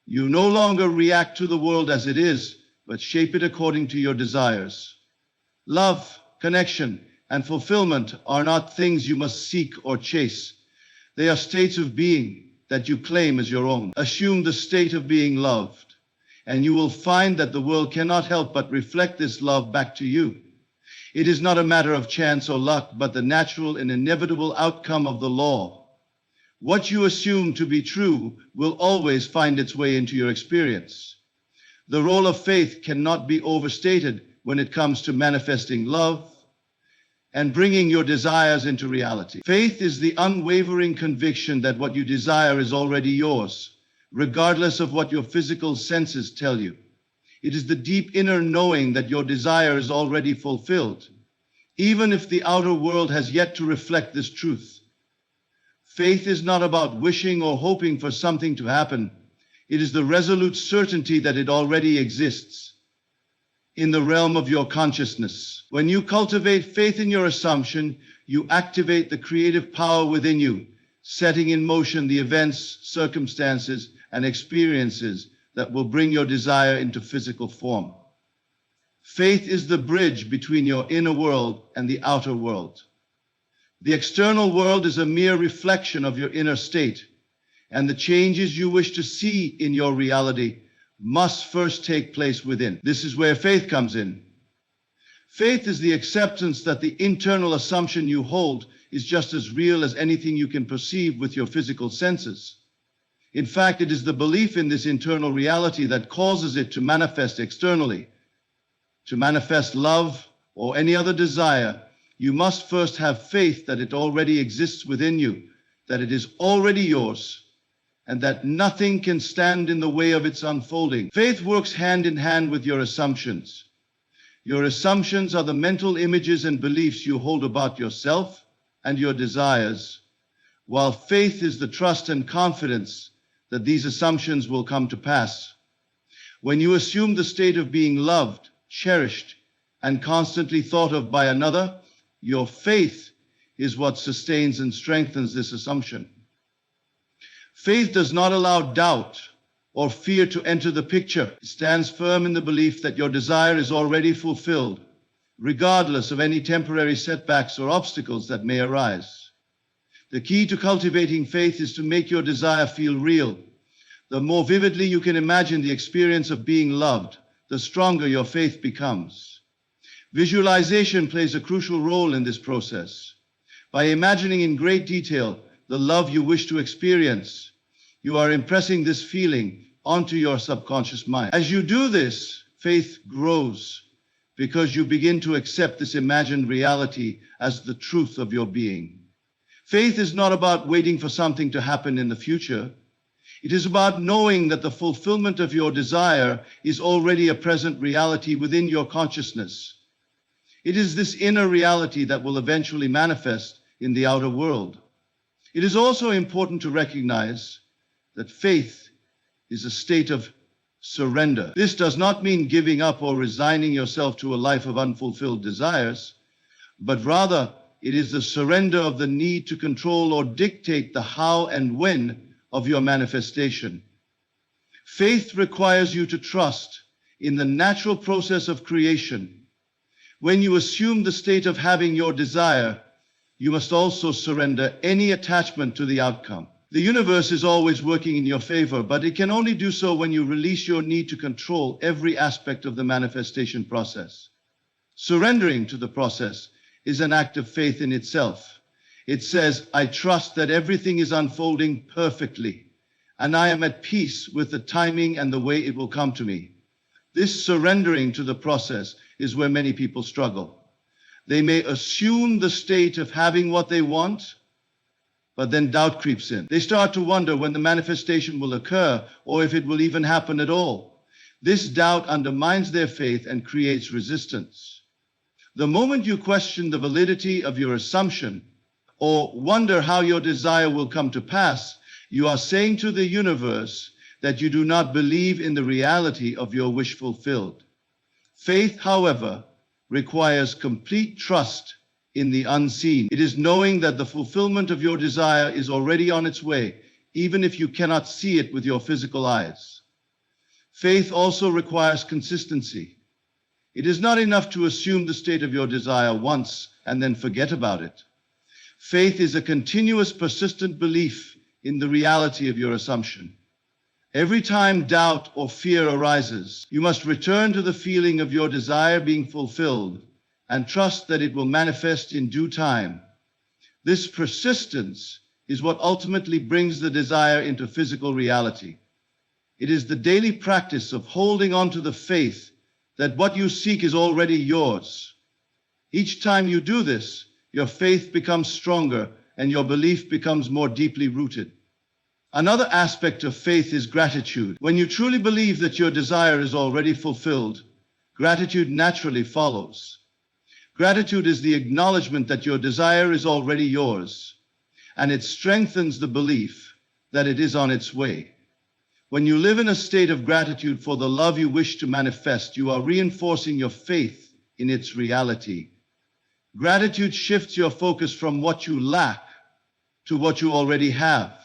You no longer react to the world as it is, but shape it according to your desires. Love, connection, and fulfillment are not things you must seek or chase. They are states of being that you claim as your own. Assume the state of being loved, and you will find that the world cannot help but reflect this love back to you. It is not a matter of chance or luck, but the natural and inevitable outcome of the law. What you assume to be true will always find its way into your experience. The role of faith cannot be overstated when it comes to manifesting love and bringing your desires into reality. Faith is the unwavering conviction that what you desire is already yours, regardless of what your physical senses tell you. It is the deep inner knowing that your desire is already fulfilled, even if the outer world has yet to reflect this truth. Faith is not about wishing or hoping for something to happen. It is the resolute certainty that it already exists in the realm of your consciousness. When you cultivate faith in your assumption, you activate the creative power within you, setting in motion the events, circumstances, and experiences that will bring your desire into physical form. Faith is the bridge between your inner world and the outer world. The external world is a mere reflection of your inner state, and the changes you wish to see in your reality must first take place within. This is where faith comes in. Faith is the acceptance that the internal assumption you hold is just as real as anything you can perceive with your physical senses. In fact, it is the belief in this internal reality that causes it to manifest externally. To manifest love or any other desire, you must first have faith that it already exists within you, that it is already yours, and that nothing can stand in the way of its unfolding. Faith works hand in hand with your assumptions. Your assumptions are the mental images and beliefs you hold about yourself and your desires, while faith is the trust and confidence that these assumptions will come to pass. When you assume the state of being loved, cherished, and constantly thought of by another, your faith is what sustains and strengthens this assumption. Faith does not allow doubt or fear to enter the picture. It stands firm in the belief that your desire is already fulfilled, regardless of any temporary setbacks or obstacles that may arise. The key to cultivating faith is to make your desire feel real. The more vividly you can imagine the experience of being loved, the stronger your faith becomes. Visualization plays a crucial role in this process. By imagining in great detail the love you wish to experience, you are impressing this feeling onto your subconscious mind. As you do this, faith grows because you begin to accept this imagined reality as the truth of your being. Faith is not about waiting for something to happen in the future. It is about knowing that the fulfillment of your desire is already a present reality within your consciousness. It is this inner reality that will eventually manifest in the outer world. It is also important to recognize that faith is a state of surrender. This does not mean giving up or resigning yourself to a life of unfulfilled desires, but rather it is the surrender of the need to control or dictate the how and when of your manifestation. Faith requires you to trust in the natural process of creation. When you assume the state of having your desire, you must also surrender any attachment to the outcome. The universe is always working in your favor, but it can only do so when you release your need to control every aspect of the manifestation process. Surrendering to the process is an act of faith in itself. It says, I trust that everything is unfolding perfectly, and I am at peace with the timing and the way it will come to me. This surrendering to the process is where many people struggle. They may assume the state of having what they want, but then doubt creeps in. They start to wonder when the manifestation will occur or if it will even happen at all. This doubt undermines their faith and creates resistance. The moment you question the validity of your assumption or wonder how your desire will come to pass, you are saying to the universe that you do not believe in the reality of your wish fulfilled. Faith, however, requires complete trust in the unseen. It is knowing that the fulfillment of your desire is already on its way, even if you cannot see it with your physical eyes. Faith also requires consistency. It is not enough to assume the state of your desire once and then forget about it. Faith is a continuous, persistent belief in the reality of your assumption. Every time doubt or fear arises, you must return to the feeling of your desire being fulfilled and trust that it will manifest in due time. This persistence is what ultimately brings the desire into physical reality. It is the daily practice of holding on to the faith that what you seek is already yours. Each time you do this, your faith becomes stronger and your belief becomes more deeply rooted. Another aspect of faith is gratitude. When you truly believe that your desire is already fulfilled, gratitude naturally follows. Gratitude is the acknowledgement that your desire is already yours, and it strengthens the belief that it is on its way. When you live in a state of gratitude for the love you wish to manifest, you are reinforcing your faith in its reality. Gratitude shifts your focus from what you lack to what you already have.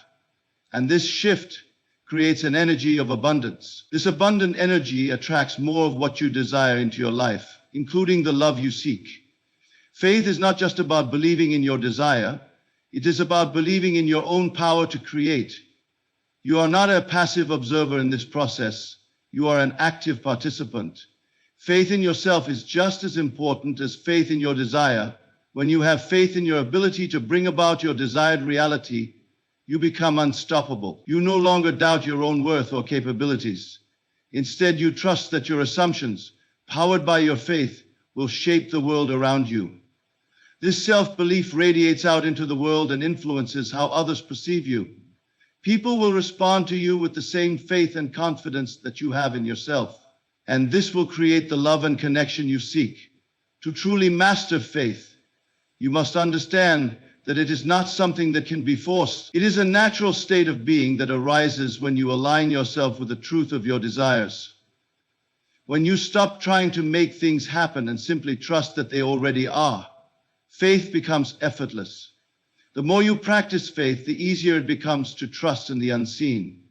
And this shift creates an energy of abundance. This abundant energy attracts more of what you desire into your life, including the love you seek. Faith is not just about believing in your desire. It is about believing in your own power to create. You are not a passive observer in this process. You are an active participant. Faith in yourself is just as important as faith in your desire. When you have faith in your ability to bring about your desired reality, you become unstoppable. You no longer doubt your own worth or capabilities. Instead, you trust that your assumptions, powered by your faith, will shape the world around you. This self-belief radiates out into the world and influences how others perceive you. People will respond to you with the same faith and confidence that you have in yourself. And this will create the love and connection you seek. To truly master faith, you must understand that it is not something that can be forced. It is a natural state of being that arises when you align yourself with the truth of your desires. When you stop trying to make things happen and simply trust that they already are, faith becomes effortless. The more you practice faith, the easier it becomes to trust in the unseen,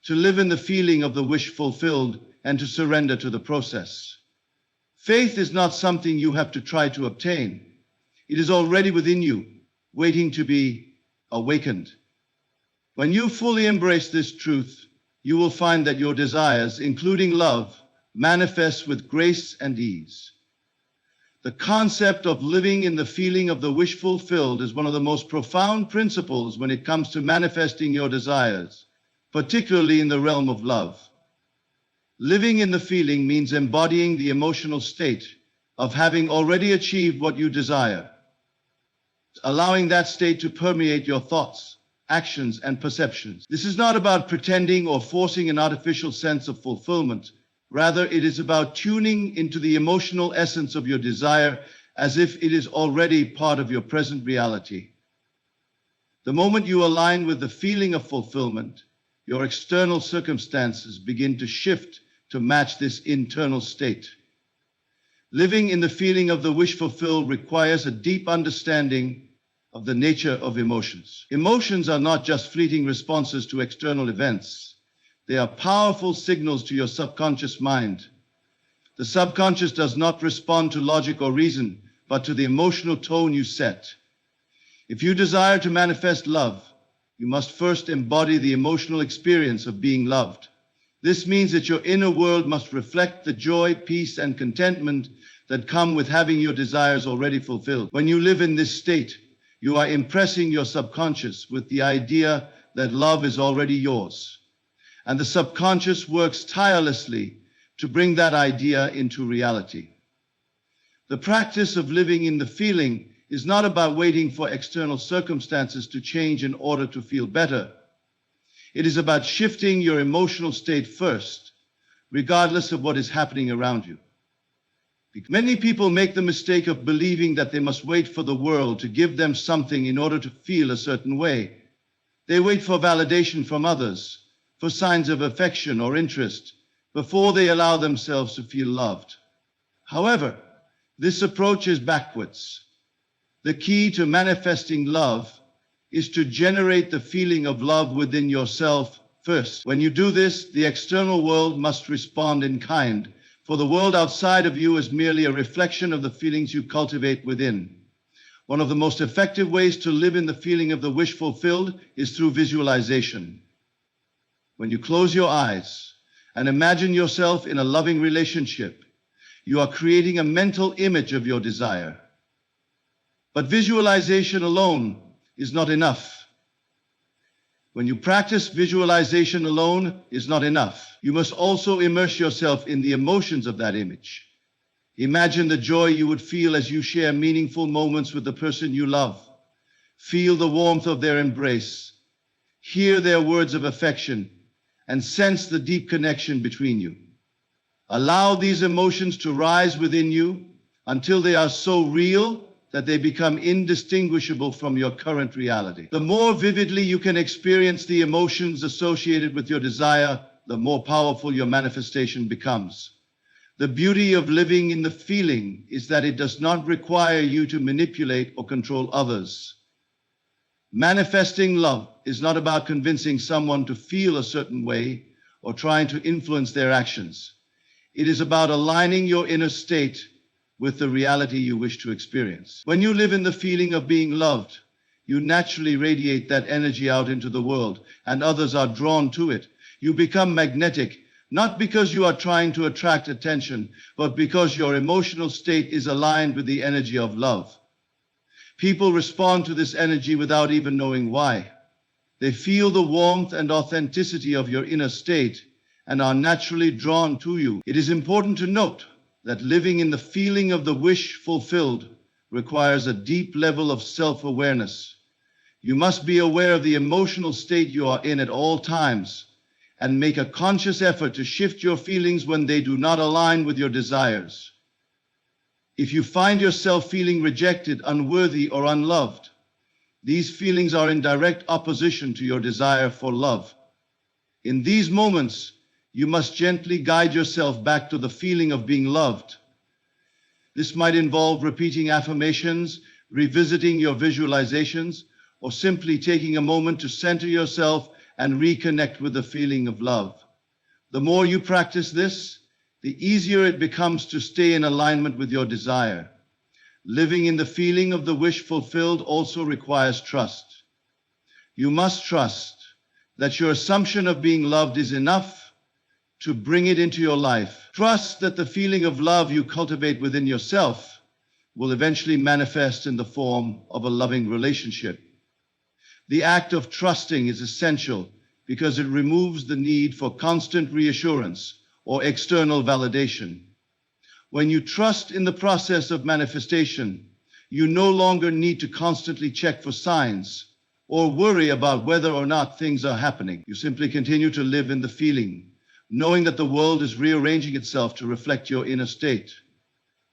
to live in the feeling of the wish fulfilled, and to surrender to the process. Faith is not something you have to try to obtain. It is already within you, waiting to be awakened. When you fully embrace this truth, you will find that your desires, including love, manifest with grace and ease. The concept of living in the feeling of the wish fulfilled is one of the most profound principles when it comes to manifesting your desires, particularly in the realm of love. Living in the feeling means embodying the emotional state of having already achieved what you desire, allowing that state to permeate your thoughts, actions, and perceptions. This is not about pretending or forcing an artificial sense of fulfillment. Rather, it is about tuning into the emotional essence of your desire as if it is already part of your present reality. The moment you align with the feeling of fulfillment, your external circumstances begin to shift to match this internal state. Living in the feeling of the wish fulfilled requires a deep understanding of the nature of emotions. Emotions are not just fleeting responses to external events. They are powerful signals to your subconscious mind. The subconscious does not respond to logic or reason, but to the emotional tone you set. If you desire to manifest love, you must first embody the emotional experience of being loved. This means that your inner world must reflect the joy, peace, and contentment that come with having your desires already fulfilled. When you live in this state, you are impressing your subconscious with the idea that love is already yours. And the subconscious works tirelessly to bring that idea into reality. The practice of living in the feeling is not about waiting for external circumstances to change in order to feel better. It is about shifting your emotional state first, regardless of what is happening around you. Many people make the mistake of believing that they must wait for the world to give them something in order to feel a certain way. They wait for validation from others, for signs of affection or interest, before they allow themselves to feel loved. However, this approach is backwards. The key to manifesting love is to generate the feeling of love within yourself first. When you do this, the external world must respond in kind, for the world outside of you is merely a reflection of the feelings you cultivate within. One of the most effective ways to live in the feeling of the wish fulfilled is through visualization. When you close your eyes and imagine yourself in a loving relationship, you are creating a mental image of your desire. But visualization alone is not enough. When you practice visualization alone is not enough. You must also immerse yourself in the emotions of that image. Imagine the joy you would feel as you share meaningful moments with the person you love. Feel the warmth of their embrace. Hear their words of affection and sense the deep connection between you. Allow these emotions to rise within you until they are so real that they become indistinguishable from your current reality. The more vividly you can experience the emotions associated with your desire, the more powerful your manifestation becomes. The beauty of living in the feeling is that it does not require you to manipulate or control others. Manifesting love is not about convincing someone to feel a certain way or trying to influence their actions. It is about aligning your inner state with the reality you wish to experience. When you live in the feeling of being loved, you naturally radiate that energy out into the world, and others are drawn to it. You become magnetic, not because you are trying to attract attention, but because your emotional state is aligned with the energy of love. People respond to this energy without even knowing why. They feel the warmth and authenticity of your inner state and are naturally drawn to you. It is important to note that living in the feeling of the wish fulfilled requires a deep level of self-awareness. You must be aware of the emotional state you are in at all times and make a conscious effort to shift your feelings when they do not align with your desires. If you find yourself feeling rejected, unworthy, or unloved, these feelings are in direct opposition to your desire for love. In these moments, you must gently guide yourself back to the feeling of being loved. This might involve repeating affirmations, revisiting your visualizations, or simply taking a moment to center yourself and reconnect with the feeling of love. The more you practice this, the easier it becomes to stay in alignment with your desire. Living in the feeling of the wish fulfilled also requires trust. You must trust that your assumption of being loved is enough to bring it into your life. Trust that the feeling of love you cultivate within yourself will eventually manifest in the form of a loving relationship. The act of trusting is essential because it removes the need for constant reassurance or external validation. When you trust in the process of manifestation, you no longer need to constantly check for signs or worry about whether or not things are happening. You simply continue to live in the feeling, knowing that the world is rearranging itself to reflect your inner state.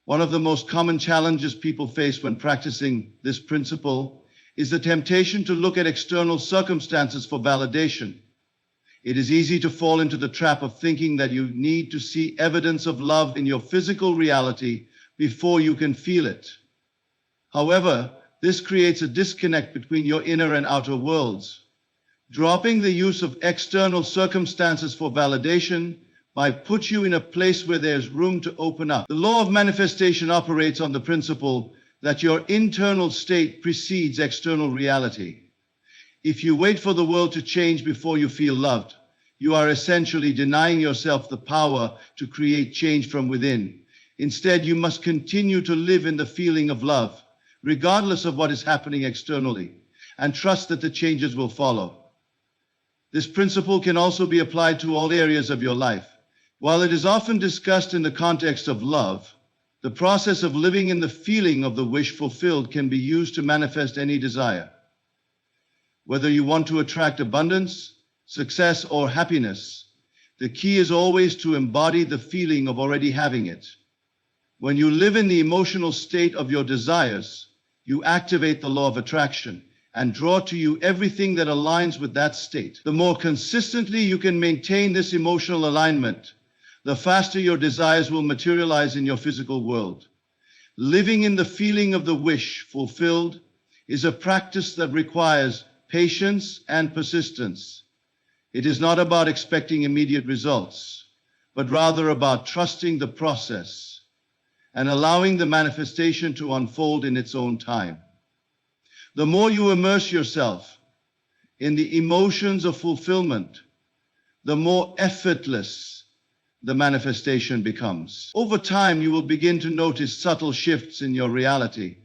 One of the most common challenges people face when practicing this principle is the temptation to look at external circumstances for validation. It is easy to fall into the trap of thinking that you need to see evidence of love in your physical reality before you can feel it. However, this creates a disconnect between your inner and outer worlds. Dropping the use of external circumstances for validation might put you in a place where there's room to open up. The law of manifestation operates on the principle that your internal state precedes external reality. If you wait for the world to change before you feel loved, you are essentially denying yourself the power to create change from within. Instead, you must continue to live in the feeling of love, regardless of what is happening externally, and trust that the changes will follow. This principle can also be applied to all areas of your life. While it is often discussed in the context of love, the process of living in the feeling of the wish fulfilled can be used to manifest any desire. Whether you want to attract abundance, success, or happiness, the key is always to embody the feeling of already having it. When you live in the emotional state of your desires, you activate the law of attraction and draw to you everything that aligns with that state. The more consistently you can maintain this emotional alignment, the faster your desires will materialize in your physical world. Living in the feeling of the wish fulfilled is a practice that requires patience and persistence. It is not about expecting immediate results, but rather about trusting the process and allowing the manifestation to unfold in its own time. The more you immerse yourself in the emotions of fulfillment, the more effortless the manifestation becomes. Over time, you will begin to notice subtle shifts in your reality.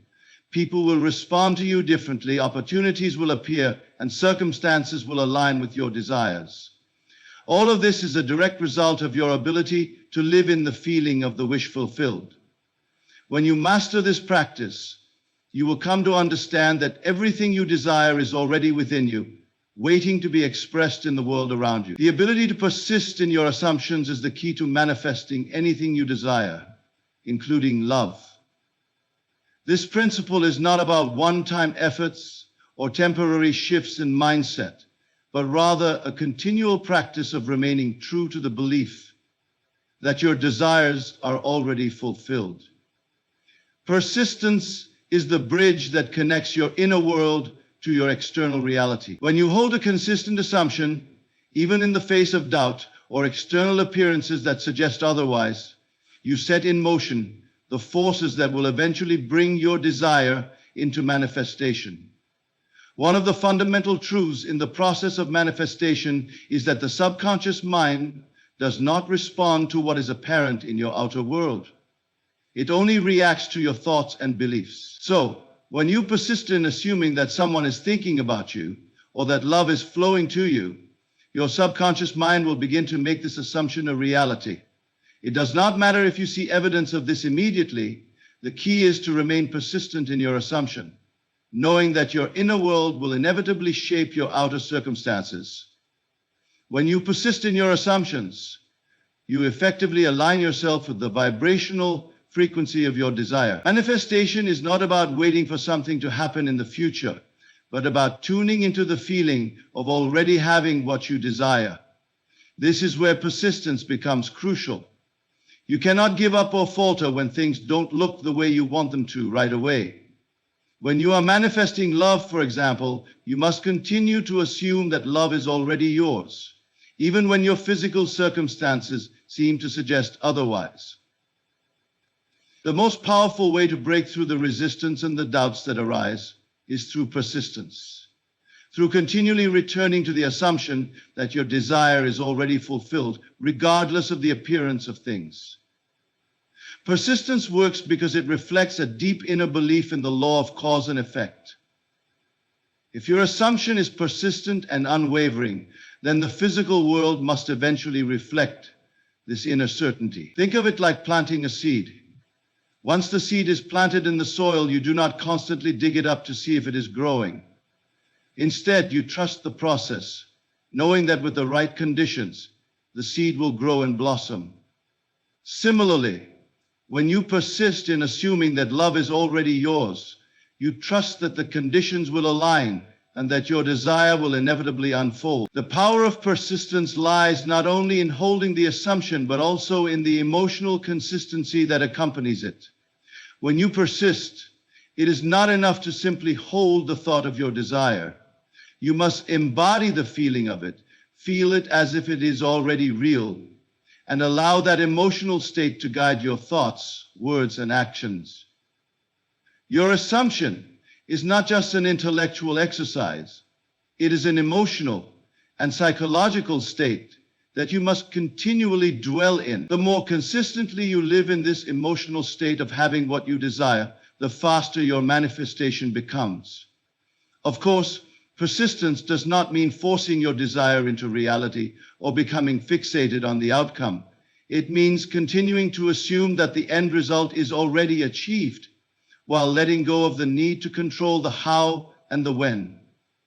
People will respond to you differently, opportunities will appear, and circumstances will align with your desires. All of this is a direct result of your ability to live in the feeling of the wish fulfilled. When you master this practice, you will come to understand that everything you desire is already within you, waiting to be expressed in the world around you. The ability to persist in your assumptions is the key to manifesting anything you desire, including love. This principle is not about one-time efforts or temporary shifts in mindset, but rather a continual practice of remaining true to the belief that your desires are already fulfilled. Persistence is the bridge that connects your inner world to your external reality. When you hold a consistent assumption, even in the face of doubt or external appearances that suggest otherwise, you set in motion the forces that will eventually bring your desire into manifestation. One of the fundamental truths in the process of manifestation is that the subconscious mind does not respond to what is apparent in your outer world. It only reacts to your thoughts and beliefs. So, when you persist in assuming that someone is thinking about you or that love is flowing to you, your subconscious mind will begin to make this assumption a reality. It does not matter if you see evidence of this immediately. The key is to remain persistent in your assumption, knowing that your inner world will inevitably shape your outer circumstances. When you persist in your assumptions, you effectively align yourself with the vibrational frequency of your desire. Manifestation is not about waiting for something to happen in the future, but about tuning into the feeling of already having what you desire. This is where persistence becomes crucial. You cannot give up or falter when things don't look the way you want them to right away. When you are manifesting love, for example, you must continue to assume that love is already yours, even when your physical circumstances seem to suggest otherwise. The most powerful way to break through the resistance and the doubts that arise is through persistence, through continually returning to the assumption that your desire is already fulfilled, regardless of the appearance of things. Persistence works because it reflects a deep inner belief in the law of cause and effect. If your assumption is persistent and unwavering, then the physical world must eventually reflect this inner certainty. Think of it like planting a seed. Once the seed is planted in the soil, you do not constantly dig it up to see if it is growing. Instead, you trust the process, knowing that with the right conditions, the seed will grow and blossom. Similarly, when you persist in assuming that love is already yours, you trust that the conditions will align and that your desire will inevitably unfold. The power of persistence lies not only in holding the assumption, but also in the emotional consistency that accompanies it. When you persist, it is not enough to simply hold the thought of your desire. You must embody the feeling of it, feel it as if it is already real, and allow that emotional state to guide your thoughts, words, and actions. Your assumption is not just an intellectual exercise. It is an emotional and psychological state that you must continually dwell in. The more consistently you live in this emotional state of having what you desire, the faster your manifestation becomes. Of course, persistence does not mean forcing your desire into reality or becoming fixated on the outcome. It means continuing to assume that the end result is already achieved, while letting go of the need to control the how and the when.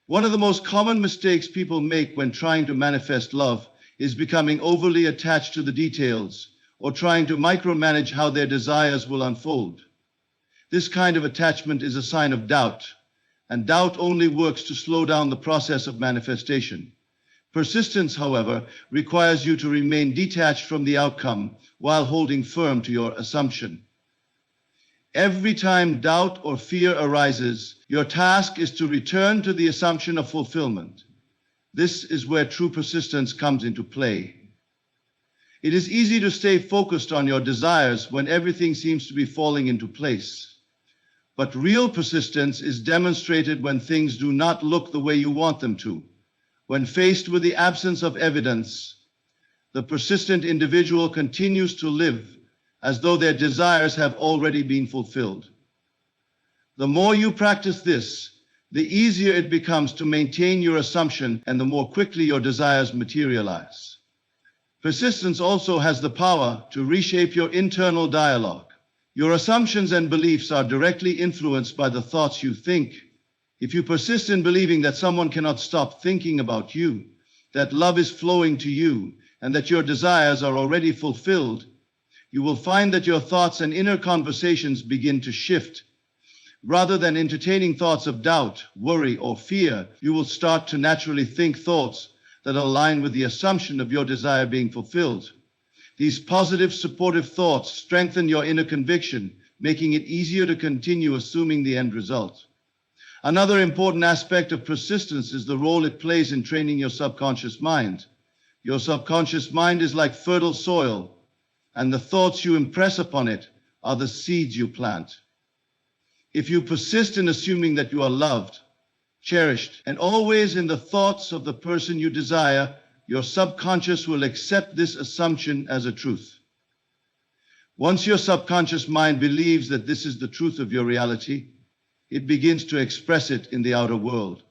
One of the most common mistakes people make when trying to manifest love is becoming overly attached to the details or trying to micromanage how their desires will unfold. This kind of attachment is a sign of doubt, and doubt only works to slow down the process of manifestation. Persistence, however, requires you to remain detached from the outcome while holding firm to your assumption. Every time doubt or fear arises, your task is to return to the assumption of fulfillment. This is where true persistence comes into play. It is easy to stay focused on your desires when everything seems to be falling into place. But real persistence is demonstrated when things do not look the way you want them to. When faced with the absence of evidence, the persistent individual continues to live as though their desires have already been fulfilled. The more you practice this, the easier it becomes to maintain your assumption and the more quickly your desires materialize. Persistence also has the power to reshape your internal dialogue. Your assumptions and beliefs are directly influenced by the thoughts you think. If you persist in believing that someone cannot stop thinking about you, that love is flowing to you, and that your desires are already fulfilled, you will find that your thoughts and inner conversations begin to shift. Rather than entertaining thoughts of doubt, worry, or fear, you will start to naturally think thoughts that align with the assumption of your desire being fulfilled. These positive, supportive thoughts strengthen your inner conviction, making it easier to continue assuming the end result. Another important aspect of persistence is the role it plays in training your subconscious mind. Your subconscious mind is like fertile soil, and the thoughts you impress upon it are the seeds you plant. If you persist in assuming that you are loved, cherished, and always in the thoughts of the person you desire, your subconscious will accept this assumption as a truth. Once your subconscious mind believes that this is the truth of your reality, it begins to express it in the outer world.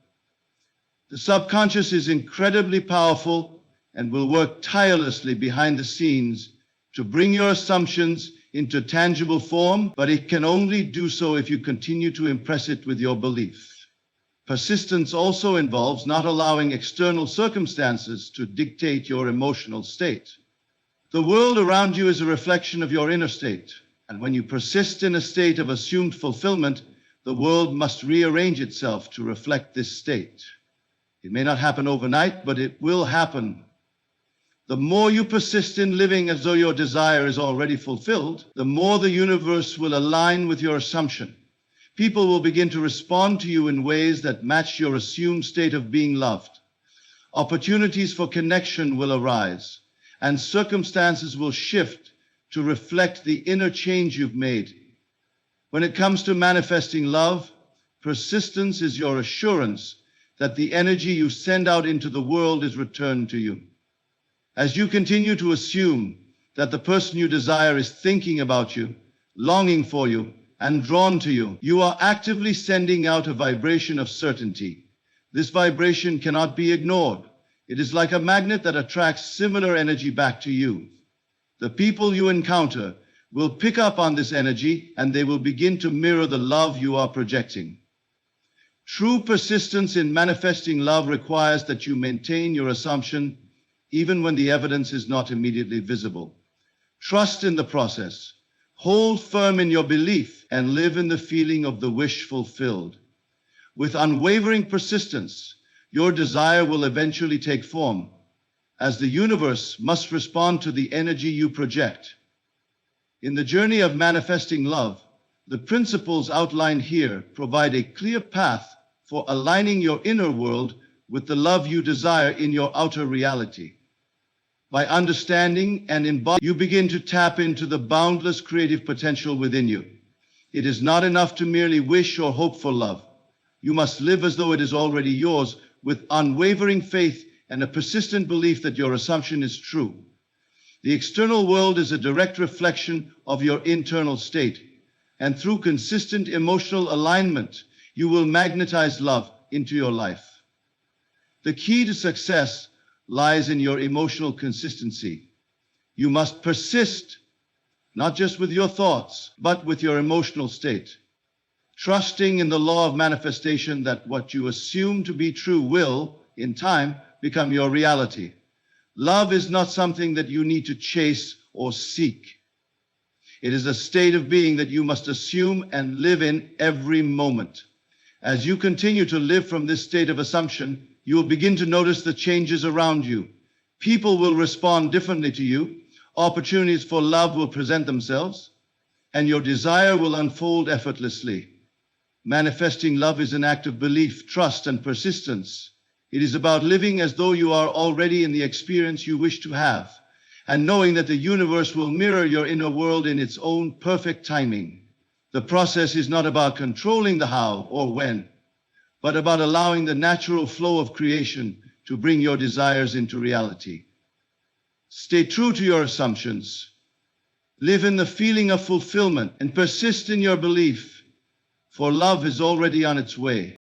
The subconscious is incredibly powerful and will work tirelessly behind the scenes to bring your assumptions into tangible form, but it can only do so if you continue to impress it with your belief. Persistence also involves not allowing external circumstances to dictate your emotional state. The world around you is a reflection of your inner state, and when you persist in a state of assumed fulfillment, the world must rearrange itself to reflect this state. It may not happen overnight, but it will happen. The more you persist in living as though your desire is already fulfilled, the more the universe will align with your assumption. People will begin to respond to you in ways that match your assumed state of being loved. Opportunities for connection will arise, and circumstances will shift to reflect the inner change you've made. When it comes to manifesting love, persistence is your assurance that the energy you send out into the world is returned to you. As you continue to assume that the person you desire is thinking about you, longing for you, and drawn to you. You are actively sending out a vibration of certainty. This vibration cannot be ignored. It is like a magnet that attracts similar energy back to you. The people you encounter will pick up on this energy and they will begin to mirror the love you are projecting. True persistence in manifesting love requires that you maintain your assumption even when the evidence is not immediately visible. Trust in the process. Hold firm in your belief and live in the feeling of the wish fulfilled. With unwavering persistence, your desire will eventually take form, as the universe must respond to the energy you project. In the journey of manifesting love, the principles outlined here provide a clear path for aligning your inner world with the love you desire in your outer reality. By understanding and embodying, you begin to tap into the boundless creative potential within you. It is not enough to merely wish or hope for love. You must live as though it is already yours, with unwavering faith and a persistent belief that your assumption is true. The external world is a direct reflection of your internal state, and through consistent emotional alignment, you will magnetize love into your life. The key to success lies in your emotional consistency. You must persist, not just with your thoughts, but with your emotional state, trusting in the law of manifestation that what you assume to be true will, in time, become your reality. Love is not something that you need to chase or seek. It is a state of being that you must assume and live in every moment. As you continue to live from this state of assumption, you will begin to notice the changes around you. People will respond differently to you, opportunities for love will present themselves, and your desire will unfold effortlessly. Manifesting love is an act of belief, trust, and persistence. It is about living as though you are already in the experience you wish to have, and knowing that the universe will mirror your inner world in its own perfect timing. The process is not about controlling the how or when, but about allowing the natural flow of creation to bring your desires into reality. Stay true to your assumptions. Live in the feeling of fulfillment and persist in your belief, for love is already on its way.